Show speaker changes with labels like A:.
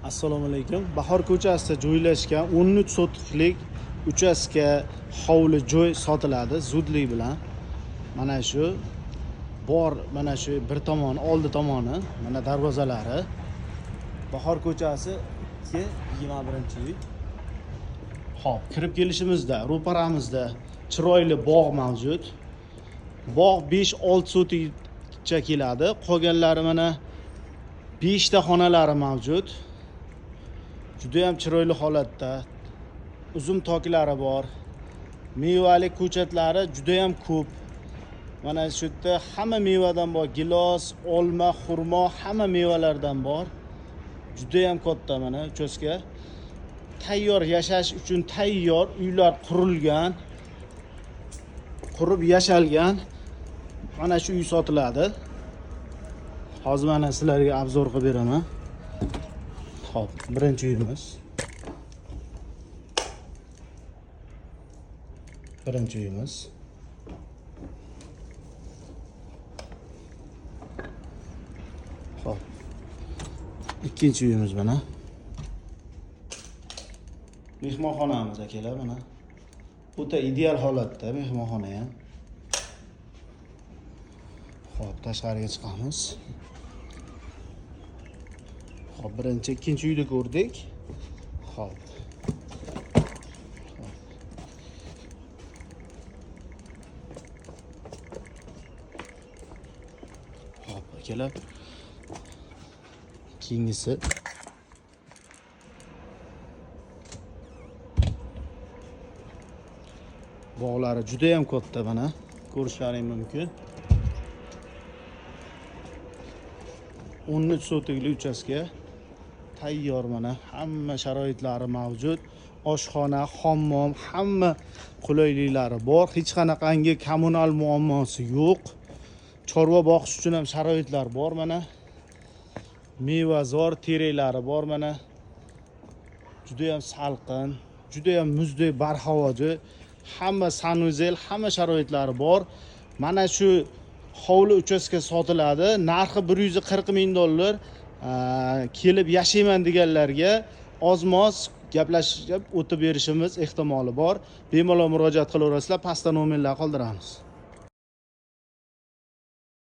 A: Assalomu alaykum. Bahor ko'chasida joylashgan 13 sotiklik uchastka hovli joy sotiladi zudlik bilan. Mana shu bor, mana shu bir tomoni, oldi tomoni, mana darvozalari. Bahor ko'chasi 2-21-uy. Xo'p, kirib kelishimizda ro'paramizda chiroyli bog' mavjud. Bog' 5-6 sotikcha keladi. Qolganlari mana 5 ta xonalari mavjud. Juda ham chiroyli holatda. Uzum toklari bor. Mevali ko'chatlari juda ham ko'p. Mana shu yerda hamma mevadan bor. Gilos, olma, xurmo, hamma mevalardan bor. Juda ham katta mana uchastka. Tayyor yashash uchun tayyor uylar qurilgan. Qurib yashalgan. Mana shu uy sotiladi. Hozir mana sizlarga obzor qilib beraman. Xo'p, birinchi uyimiz. Birinchi uyimiz. Xo'p. Ikkinchi uyimiz mana. Mehmonxonamiz akalar mana. O'ta ideal holatda mehmonxona ham. Xo'p, tashqariga chiqamiz. Xo'p, birinchi, ikkinchi uyni ko'rdik. Xo'p. Xo'p, akalar. Keyingisi bog'lari juda ham katta mana. Ko'rishlaring mumkin. 13 sotikli uchastka. Tayyor mana, hamma sharoitlari mavjud. Oshxona, hammom, hamma qulayliklari bor. Hech qanaqangi kommunal muammosi yo'q. Chorva boqish uchun ham sharoitlar bor mana. Mevazor teraklari bor mana. Juda ham salqin, juda ham muzdek barhavoji. Hamma sanuzel, hamma sharoitlari bor. Mana shu hovli uchastka sotiladi. Narxi $140,000. Kelib yashayman deganlarga ozmoz gaplashib o'tib berishimiz ehtimoli bor. Bemalol murojaat qilaverasizlar, pastda nomerlar qoldiramiz.